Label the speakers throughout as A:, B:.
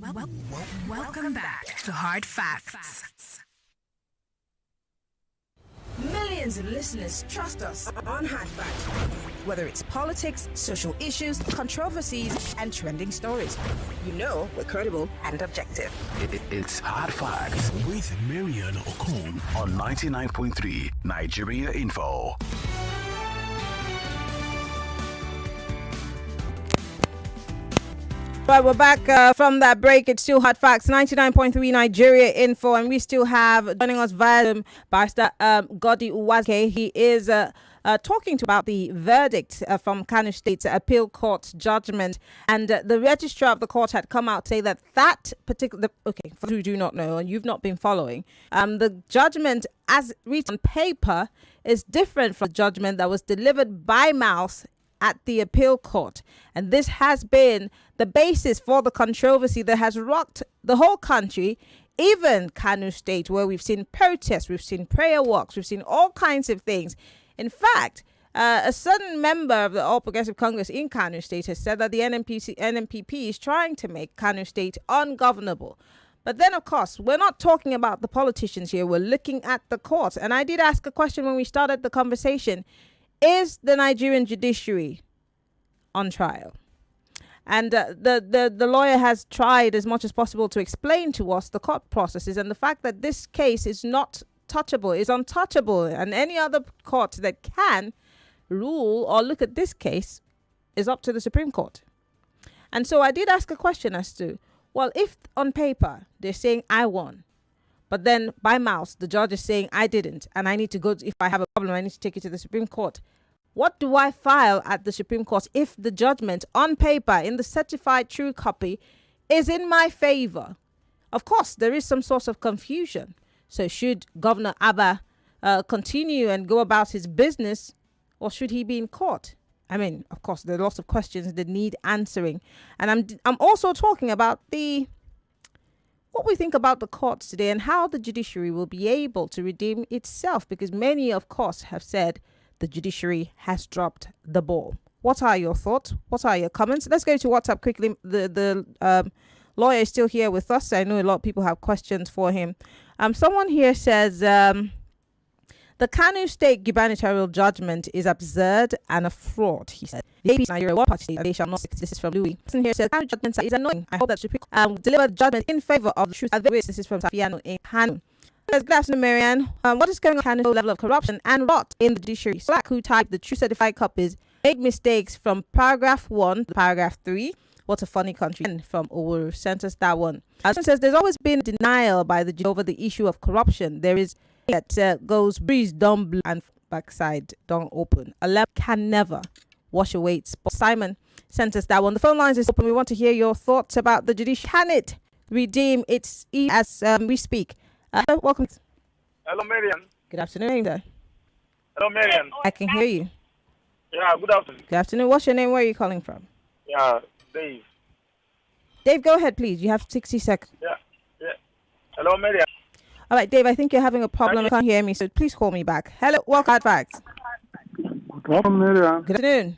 A: Welcome back to Hard Facts.
B: Millions of listeners trust us on Hard Facts. Whether it's politics, social issues, controversies, and trending stories, you know we're credible and objective.
C: It's Hard Facts
D: with Marian Okon
C: on 99.3 Nigeria Info.
E: Right, we're back from that break. It's still Hot Facts, 99.3 Nigeria Info, and we still have joining us via Barrister Godi Uwazke. He is talking about the verdict from Kano State's appeal court judgment, and the registrar of the court had come out to say that particular, okay, for those who do not know and you've not been following, the judgment as written on paper is different from the judgment that was delivered by mouth at the appeal court. And this has been the basis for the controversy that has rocked the whole country, even Kano State, where we've seen protests, we've seen prayer walks, we've seen all kinds of things. In fact, a certain member of the All Progressive Congress in Kano State has said that the NNPP is trying to make Kano State ungovernable. But then, of course, we're not talking about the politicians here. We're looking at the courts. And I did ask a question when we started the conversation. Is the Nigerian judiciary on trial? And the lawyer has tried as much as possible to explain to us the court processes and the fact that this case is not touchable, is untouchable, and any other court that can rule or look at this case is up to the Supreme Court. And so I did ask a question as to, well, if on paper they're saying I won, but then by mouth, the judge is saying I didn't, and I need to go, if I have a problem, I need to take it to the Supreme Court. What do I file at the Supreme Court if the judgment on paper in the certified true copy is in my favor? Of course, there is some sort of confusion. So should Governor Abba continue and go about his business, or should he be in court? I mean, of course, there are lots of questions that need answering. And I'm also talking about what we think about the courts today and how the judiciary will be able to redeem itself, because many, of course, have said the judiciary has dropped the ball. What are your thoughts? What are your comments? Let's go to WhatsApp quickly. The lawyer is still here with us. I know a lot of people have questions for him. Someone here says the Kano State gubernatorial judgment is absurd and a fraud, he said. The APC Nigeria one party they shall not. This is from Louis. Person here says Kano judgment is annoying. I hope that Supreme deliver judgment in favor of the truth. This is from Safiano in Kano. Good afternoon, Marianne. What is going on Kano's level of corruption and rot in the judiciary? Slack who typed the true certified copies make mistakes from paragraph 1 to paragraph 3. What a funny country. And from Owuru sent us that one. It says there's always been denial by the judge over the issue of corruption. There is that goes breeze don't blue and backside don't open. A lab can never wash away its spot. Simon sent us that one. The phone lines is open. We want to hear your thoughts about the judiciary. Can it redeem its as we speak? Welcome.
F: Hello, Marian.
E: Good afternoon, sir.
F: Hello, Marian.
E: I can hear you.
F: Yeah, good afternoon.
E: Good afternoon. What's your name? Where are you calling from?
F: Yeah, Dave.
E: Dave, go ahead, please. You have 60 seconds.
F: Yeah. Hello, Marian.
E: All right, Dave, I think you're having a problem. You can't hear me, so please call me back. Hello, welcome to Facts.
G: Good afternoon, Marian.
E: Good afternoon.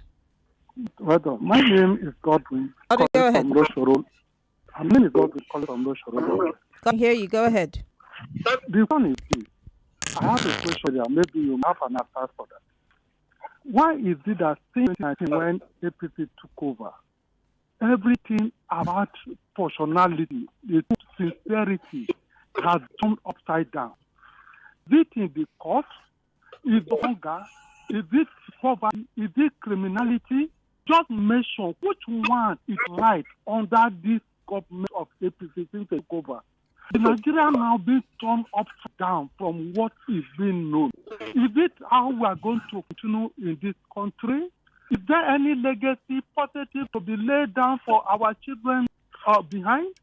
G: Well, my name is Godwin.
E: Okay, go ahead.
G: My name is Godwin, calling from Roshoro.
E: Can't hear you. Go ahead.
G: The one is this. I have a question there. Maybe you have an answer for that. Why is it that since 2019, when APC took over, everything about proportionality, the sincerity has turned upside down? Is it in the cost? Is it hunger? Is it poverty? Is it criminality? Just mention which one is right under this government of APC since they took over. The Nigeria now being turned upside down from what is being known. Is it how we are going to continue in this country? Is there any legacy positive to be laid down for our children behind?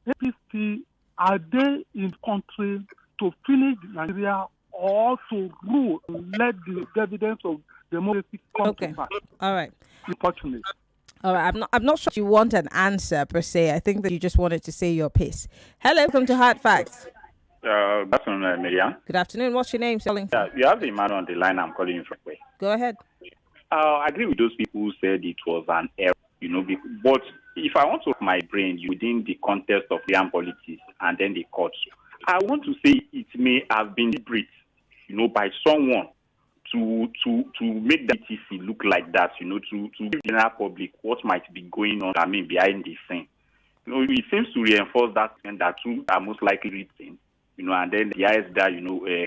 G: APC, are they in country to finish Nigeria or to rule and let the evidence of democracy come to pass?
E: All right.
G: Unfortunately.
E: All right, I'm not sure you want an answer per se. I think that you just wanted to say your piece. Hello, welcome to Hard Facts.
F: Good afternoon, Marian.
E: Good afternoon. What's your name?
F: Yeah, you have the man on the line. I'm calling you from.
E: Go ahead.
F: I agree with those people who said it was an error But if I want to put my brain within the context of Nigerian politics and then the courts, I want to say it may have been deliberate, by someone to make the TC look like that, to give the general public what might be going on, behind the scene. It seems to reinforce that two are most likely written, and then the eyes that,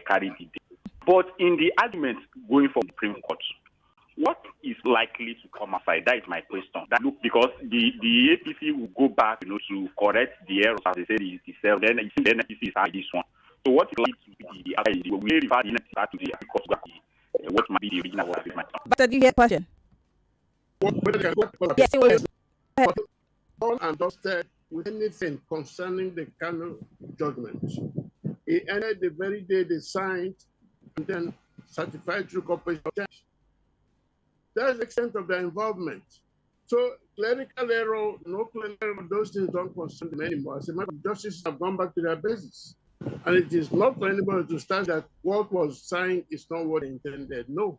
F: carry the day. But in the argument going for the Supreme Court, what is likely to come aside? That is my question. Because the APC will go back, to correct the errors, as they say itself. Then APC is this one. So what is likely to be the will we refer the NPC to the because what might be the original work?
E: But did you hear the question? Yes, it was.
H: All and dusted with anything concerning the Kano judgment. He ended the very day they signed and then certified through corporation. That's the extent of their involvement. So clerical error, no clerical error, those things don't concern them anymore. As a matter of justice have gone back to their basis. And it is not for anybody to start that what was signed is not what intended. No.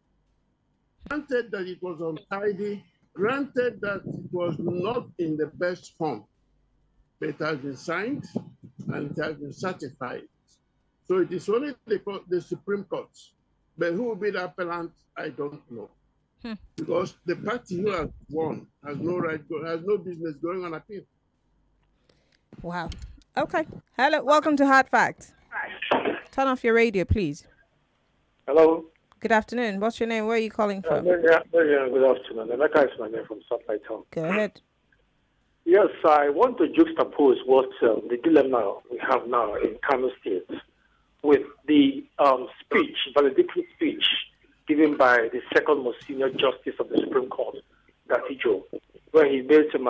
H: Granted that it was untidy, granted that it was not in the best form, but it has been signed and it has been certified. So it is only the Supreme Court. But who will be the appellant, I don't know. Because the party who has won has no right, has no business going on appeal.
E: Wow. Okay. Hello. Welcome to Hard Facts. Turn off your radio, please.
I: Hello.
E: Good afternoon. What's your name? Where are you calling from?
I: Good afternoon. Emeka is my name from Satellite Town.
E: Go ahead.
I: Yes, I want to juxtapose what the dilemma we have now in Kano State with the valedictory speech given by the second most senior justice of the Supreme Court, Gatijo, where he made some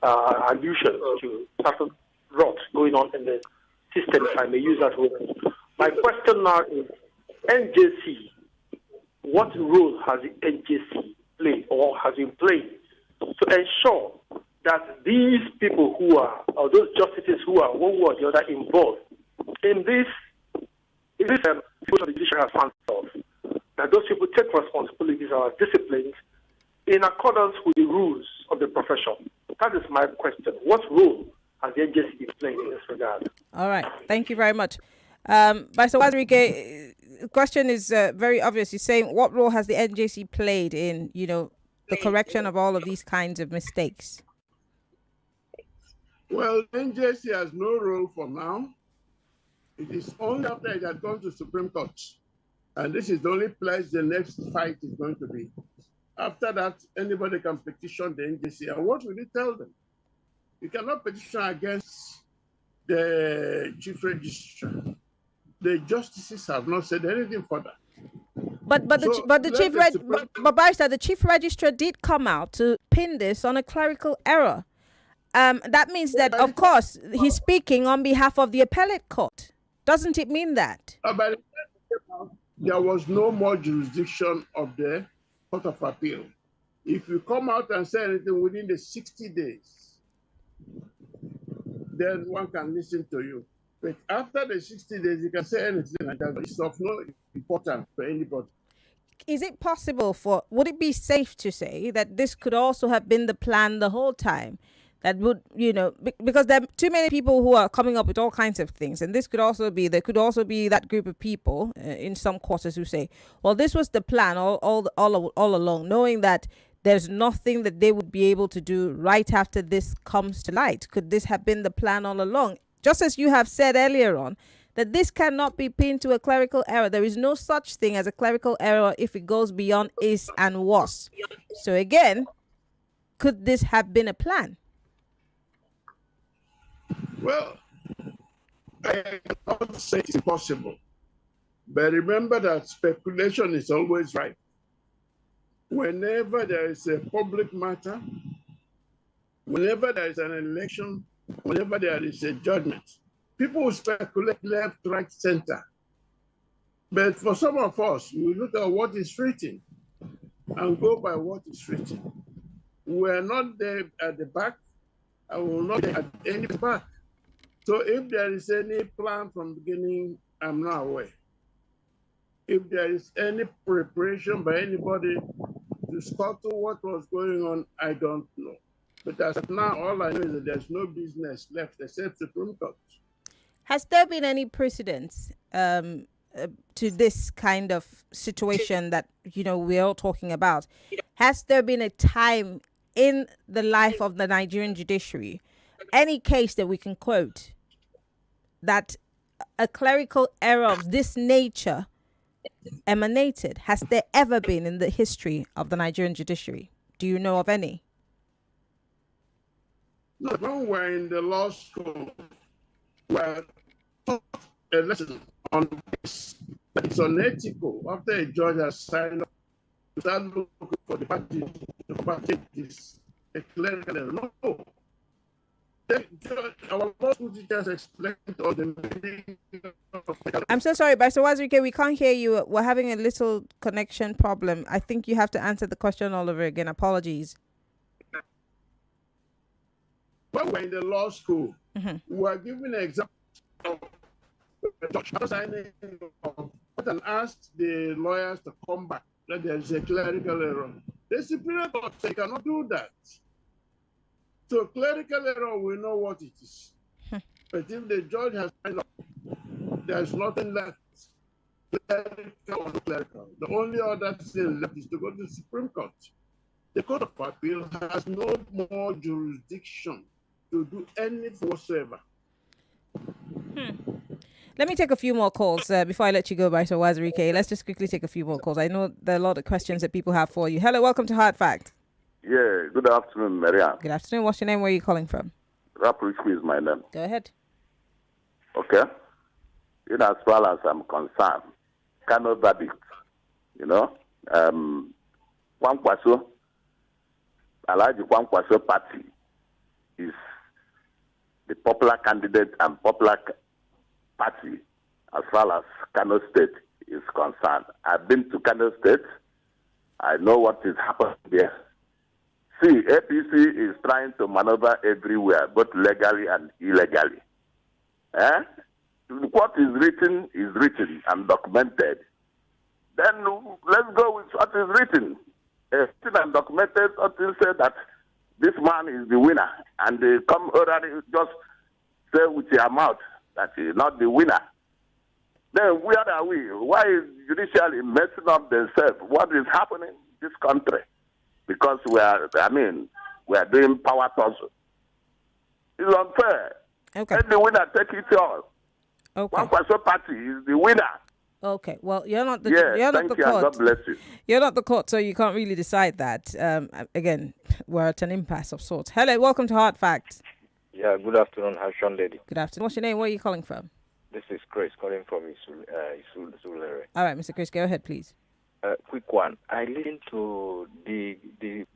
I: allusions to certain rot going on in the system, if I may use that word. My question now is, NJC, what role has the NJC played or has been played to ensure that these people who are, or those justices who are one way or the other involved in this the judiciary has found of, that those people take responsibilities and are disciplined in accordance with the rules of the profession? That is my question. What role has the NJC been playing in this regard? All
E: right. Thank you very much. Vice Wazirike, the question is very obvious. He's saying, what role has the NJC played in, the correction of all of these kinds of mistakes?
H: Well, NJC has no role for now. It is only after it has gone to Supreme Court. And this is the only place the next fight is going to be. After that, anybody can petition the NJC. And what will you tell them? You cannot petition against the chief registrar. The justices have not said anything further.
E: But Barrister, the chief registrar did come out to pin this on a clerical error. That means that, of course, he's speaking on behalf of the appellate court. Doesn't it mean that?
H: But there was no more jurisdiction of the Court of Appeal. If you come out and say anything within the 60 days, then one can listen to you. But after the 60 days, you can say anything like that. It's of no importance for anybody.
E: Is it possible would it be safe to say that this could also have been the plan the whole time? That would, because there are too many people who are coming up with all kinds of things. And there could also be that group of people in some quarters who say, well, this was the plan all along, knowing that there's nothing that they would be able to do right after this comes to light. Could this have been the plan all along? Just as you have said earlier on, that this cannot be pinned to a clerical error. There is no such thing as a clerical error if it goes beyond is and was. So again, could this have been a plan?
H: Well, I cannot say it's possible. But remember that speculation is always right. Whenever there is a public matter, whenever there is an election, whenever there is a judgment, people will speculate left, right, center. But for some of us, we look at what is written and go by what is written. We are not there at the back, and we will not be at any back. So if there is any plan from the beginning, I'm not aware. If there is any preparation by anybody to to scuttle what was going on, I don't know. But as of now, all I know is that there's no business left except Supreme Court.
E: Has there been any precedence to this kind of situation that we're all talking about? Has there been a time in the life of the Nigerian judiciary, any case that we can quote, that a clerical error of this nature emanated? Has there ever been in the history of the Nigerian judiciary? Do you know of any?
H: No, when we're in the law school, we're taught a lesson on this. It's unethical after a judge has signed up to start looking for the party to practice a clerical error. No. Our law school teachers explained all the meaning of
E: I'm so sorry, Pastor Wazirike, we can't hear you. We're having a little connection problem. I think you have to answer the question all over again. Apologies.
H: When we're in the law school, we are given an example of the judge signing and asked the lawyers to come back that there is a clerical error. The Superior Court said, cannot do that. So clerical error, we know what it is. But if the judge has signed up, there's nothing left. Clerical or clerical. The only other thing left is to go to the Supreme Court. The Court of Appeal has no more jurisdiction to do anything whatsoever.
E: Let me take a few more calls before I let you go, Pastor Wazirike. Let's just quickly take a few more calls. I know there are a lot of questions that people have for you. Hello, welcome to Hard Fact.
J: Yeah, good afternoon, Maria.
E: Good afternoon. What's your name? Where are you calling from?
J: Raprichku is my name.
E: Go ahead.
J: Okay. As far as I'm concerned, Kano verdict, Kwankwaso, Alaji Kwankwaso party is the popular candidate and popular party as far as Kano State is concerned. I've been to Kano State. I know what is happening there. See, APC is trying to maneuver everywhere, both legally and illegally. What is written and documented. Then let's go with what is written. Written and documented, something say that this man is the winner, and they come already just say with your mouth that he's not the winner. Then where are we? Why is judiciary messing up themselves? What is happening in this country? Because we are doing power tussle. It's unfair.
E: Okay.
J: Let the winner take it all.
E: Okay.
J: One person party is the winner.
E: Okay. Well, you're not the
J: Thank you,
E: court.
J: and God bless you.
E: You're not the court, so you can't really decide that. Again, we're at an impasse of sorts. Hello, welcome to Hard Facts.
K: Yeah, good afternoon, Hashon Lady.
E: Good afternoon. What's your name? Where are you calling from?
K: This is Chris calling from Isulere.
E: All right, Mr. Chris, go ahead, please.
K: Quick one. I listened to the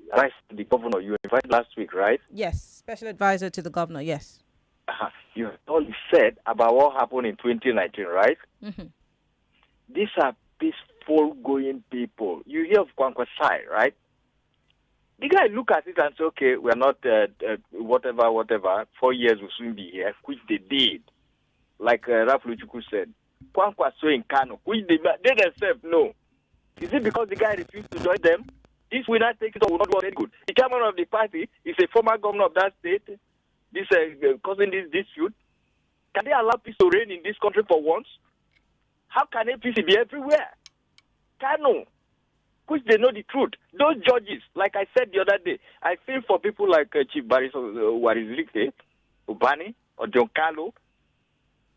K: governor you invited last week, right?
E: Yes, special advisor to the governor, yes.
K: You all said about what happened in 2019, right?
E: Mm-hmm.
K: These are peaceful going people. You hear of Kwankwasai, right? The guy look at it and say, okay, we're not whatever. 4 years will soon be here, which they did. Like Rafluchuku said, Kwankwaso in Kano, which they themselves know. Is it because the guy refused to join them? This winner takes it or will not do any good. The chairman of the party is a former governor of that state. This causing this dispute. Can they allow peace to reign in this country for once? How can APC be everywhere? Kano, which they know the truth. Those judges, like I said the other day, I feel for people like Chief Baris Warizlikte, Ubani, or John Carlo,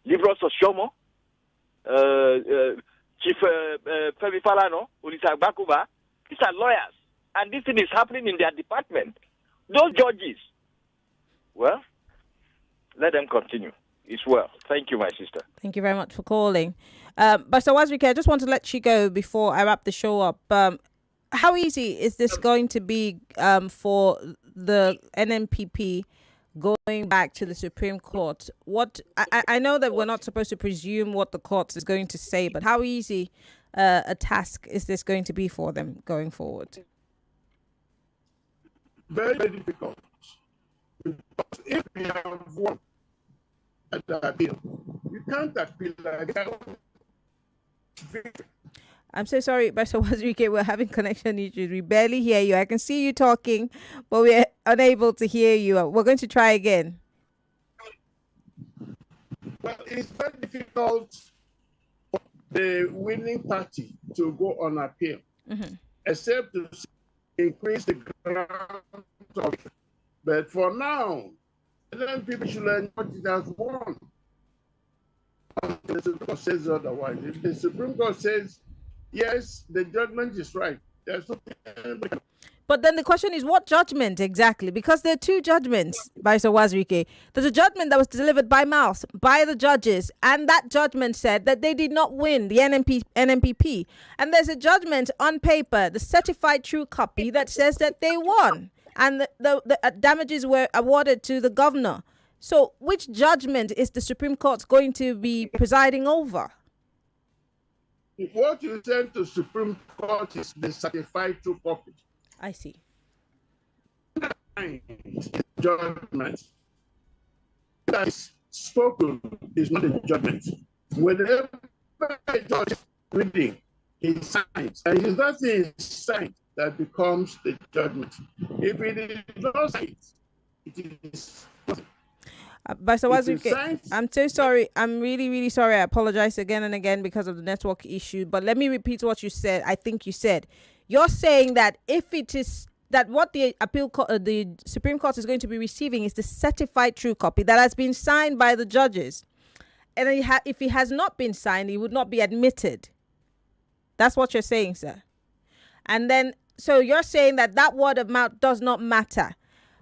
K: Livros Oshomo, Chief Femi Falano, Ulisa Bakuba. These are lawyers, and this thing is happening in their department. Those judges, well, let them continue. It's well. Thank you, my sister.
E: Thank you very much for calling. But so Wazirike, I just want to let you go before I wrap the show up. How easy is this going to be for the NNPP going back to the Supreme Court? What I know that we're not supposed to presume what the court is going to say, but how easy a task is this going to be for them going forward?
H: Very, very difficult. Because if we have won at the appeal, you can't appeal again.
E: I'm so sorry, Pastor Wazirike, we're having connection issues. We barely hear you. I can see you talking, but we're unable to hear you. We're going to try again.
H: Well, it's very difficult for the winning party to go on appeal, except to increase the ground of it. But for now, then people should learn what it has won. The Supreme Court says otherwise. If the Supreme Court says, yes, the judgment is right, there's nothing.
E: But then the question is, what judgment exactly? Because there are two judgments, Barrister Wazirike. There's a judgment that was delivered by mouth by the judges, and that judgment said that they did not win, the NNPP. And there's a judgment on paper, the certified true copy, that says that they won, and the damages were awarded to the governor. So which judgment is the Supreme Court going to be presiding over?
H: What you send to Supreme Court is the certified true copy.
E: I see.
H: Judgment that is spoken is not a judgment. Whenever a judge is reading, he signs, and it is that thing signed that becomes the judgment. If it is not signed, it is nothing.
E: Barrister Wazirike, I'm so sorry. I'm really, really sorry. I apologize again and again because of the network issue. But let me repeat what you said. I think you said. You're saying that if it is that what the the Supreme Court is going to be receiving is the certified true copy that has been signed by the judges, and if it has not been signed, it would not be admitted. That's what you're saying, sir. And then, so you're saying that word of mouth does not matter.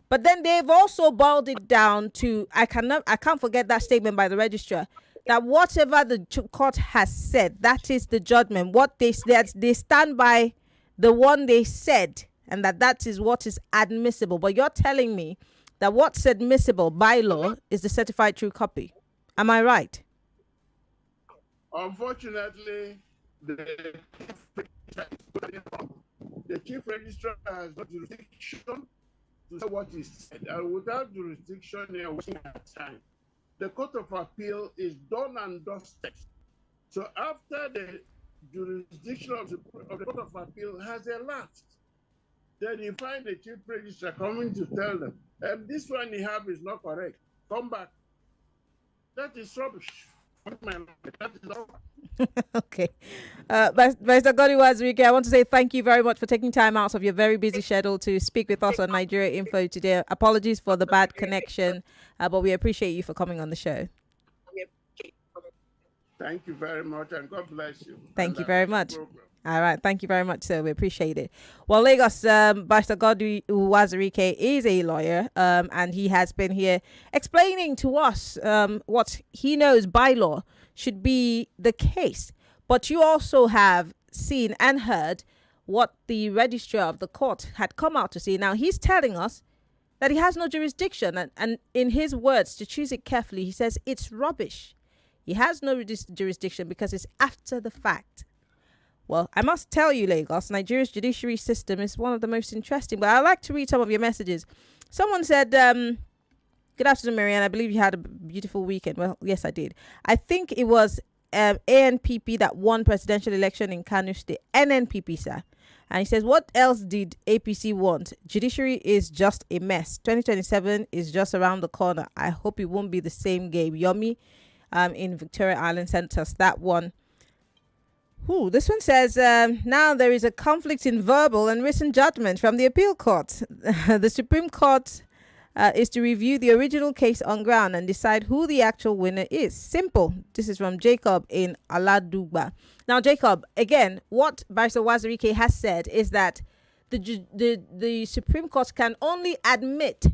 E: But then they've also boiled it down to, I can't forget that statement by the registrar, that whatever the court has said, that is the judgment. What they stand by the one they said, and that is what is admissible. But you're telling me that what's admissible by law is the certified true copy. Am I right?
H: Unfortunately, the chief registrar has no jurisdiction to say what is said, and without jurisdiction, they are wasting our time. The Court of Appeal is done and dusted. So after the jurisdiction of the Court of Appeal has elapsed, then you find the chief registrar coming to tell them, this one you have is not correct. Come back. That is rubbish. That is over.
E: Okay. Mr. Godi Wazirike, I want to say thank you very much for taking time out of your very busy schedule to speak with us on Nigeria Info today. Apologies for the bad connection, but we appreciate you for coming on the show.
H: Thank you very much, and God bless you.
E: Thank you very much. All right. Thank you very much, sir. We appreciate it. Well, Lagos, Barrister Godi Wazirike is a lawyer, and he has been here explaining to us what he knows by law should be the case. But you also have seen and heard what the registrar of the court had come out to say. Now, he's telling us that he has no jurisdiction. And in his words, to choose it carefully, he says it's rubbish. He has no jurisdiction because it's after the fact. Well, I must tell you, Lagos, Nigeria's judiciary system is one of the most interesting. But I'd like to read some of your messages. Someone said, good afternoon, Marianne. I believe you had a beautiful weekend. Well, yes, I did. I think it was ANPP that won presidential election in Kano State. NNPP, sir. And he says, what else did APC want? Judiciary is just a mess. 2027 is just around the corner. I hope it won't be the same game. Yomi in Victoria Island sent us that one. Ooh, this one says, now there is a conflict in verbal and written judgment from the appeal court. The Supreme Court is to review the original case on ground and decide who the actual winner is. Simple. This is from Jacob in Aladugba. Now, Jacob, again, what Barrister Wazirike has said is that the Supreme Court can only admit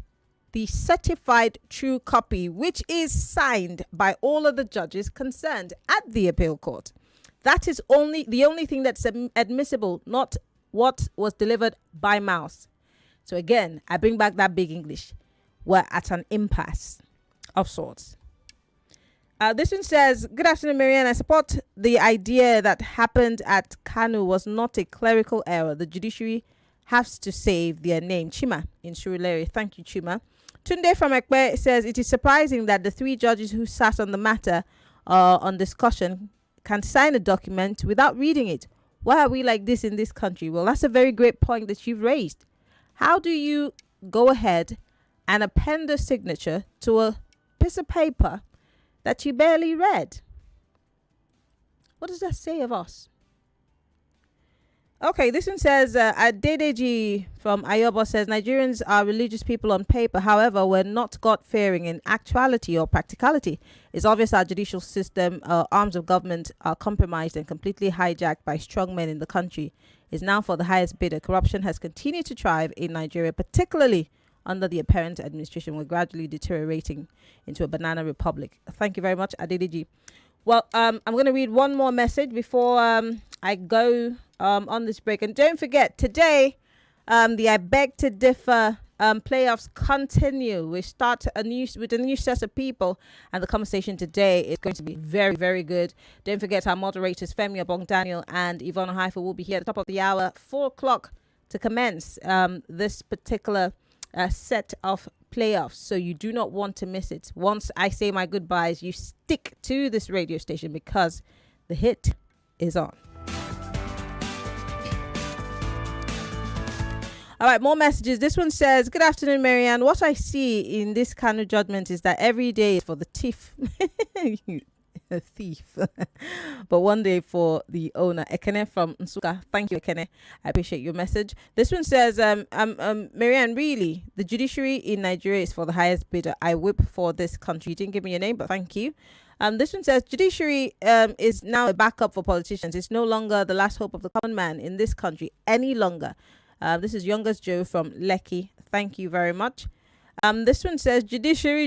E: the certified true copy, which is signed by all of the judges concerned at the appeal court. That is the only thing that's admissible, not what was delivered by mouth. So again, I bring back that big English. We're at an impasse of sorts. This one says, good afternoon, Marianne. I support the idea that happened at Kanu was not a clerical error. The judiciary has to save their name. Chima in Surulere. Thank you, Chima. Tunde from Ekpe says, it is surprising that the three judges who sat on the matter on discussion can sign a document without reading it. Why are we like this in this country? Well, that's a very great point that you've raised. How do you go ahead and append a signature to a piece of paper that you barely read? What does that say of us? Okay, this one says, Adedeji from Ayobo says, Nigerians are religious people on paper. However, we're not God-fearing in actuality or practicality. It's obvious our judicial system, arms of government are compromised and completely hijacked by strong men in the country. Is now for the highest bidder. Corruption has continued to thrive in Nigeria, particularly under the apparent administration. We're gradually deteriorating into a banana republic. Thank you very much, Adedeji. Well, I'm going to read one more message before I go on this break. And don't forget, today, the I Beg to Differ playoffs continue. We start with a new set of people, and the conversation today is going to be very, very good. Don't forget, our moderators, Femi Obong-Daniel and Yvonne Haifa, will be here at the top of the hour, 4 o'clock, to commence this particular set of playoffs. So you do not want to miss it. Once I say my goodbyes, you stick to this radio station because the hit is on. All right, more messages. This one says, good afternoon, Marianne. What I see in this kind of judgment is that every day is for the thief. A thief. But one day for the owner. Ekene from Nsuka. Thank you, Ekene. I appreciate your message. This one says, Marianne, really, the judiciary in Nigeria is for the highest bidder. I whip for this country. You didn't give me your name, but thank you. This one says, judiciary is now a backup for politicians. It's no longer the last hope of the common man in this country any longer. This is Youngest Joe from Lekki. Thank you very much. This one says, judiciary.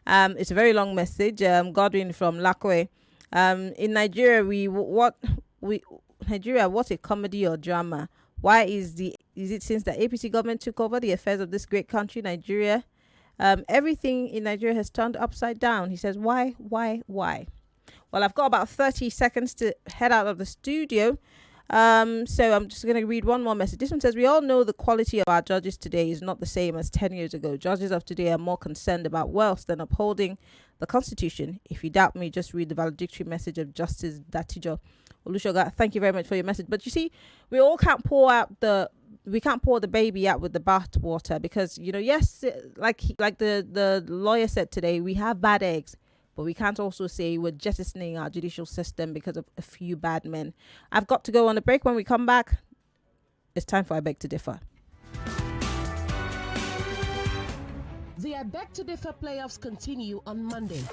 E: It's a very long message. Godwin from Lakwe. In Nigeria, Nigeria, what a comedy or drama. Why is it since the APC government took over the affairs of this great country, Nigeria? Everything in Nigeria has turned upside down. He says, why? Well, I've got about 30 seconds to head out of the studio. So I'm just going to read one more message. This one says, we all know the quality of our judges today is not the same as 10 years ago. Judges of today are more concerned about wealth than upholding the Constitution. If you doubt me, just read the valedictory message of Justice Datijo Olushoga. Thank you very much for your message. But you see, we can't pour the baby out with the bath water because, yes, like the lawyer said today, we have bad eggs. But we can't also say we're jettisoning our judicial system because of a few bad men. I've got to go on a break. When we come back, it's time for I Beg to Differ.
L: The I Beg to Differ playoffs continue on Monday.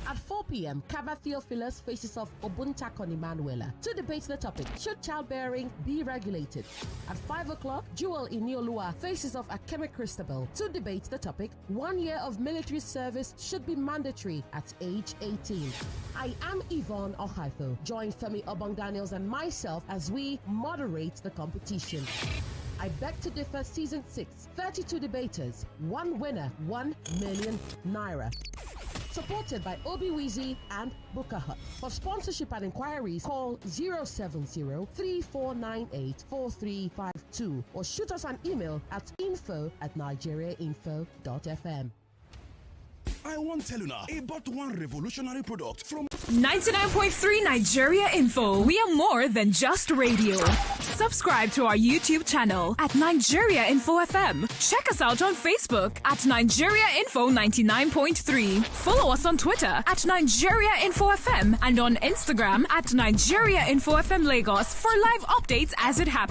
L: At 4 p.m., Kaba Theophilus faces off Obuntakon Emanuela to debate the topic, should childbearing be regulated? At 5 o'clock, Jewel Iniolua faces off Akemi Christabel to debate the topic, 1 year of military service should be mandatory at age 18. I am Yvonne Ohaifo. Join Femi Obong-Daniels and myself as we moderate the competition. I Beg to Differ Season 6, 32 debaters, 1 winner, 1 million naira. Supported by Obi Weezy and Booker Hut. For sponsorship and inquiries, call 070-3498-4352 or shoot us an email at info@nigeriainfo.fm.
D: I won't tell you now about one revolutionary product from
A: 99.3 Nigeria Info. We are more than just radio. Subscribe to our YouTube channel at Nigeria Info FM. Check us out on Facebook at Nigeria Info 99.3. Follow us on Twitter at Nigeria Info FM and on Instagram at Nigeria Info FM Lagos for live updates as it happens.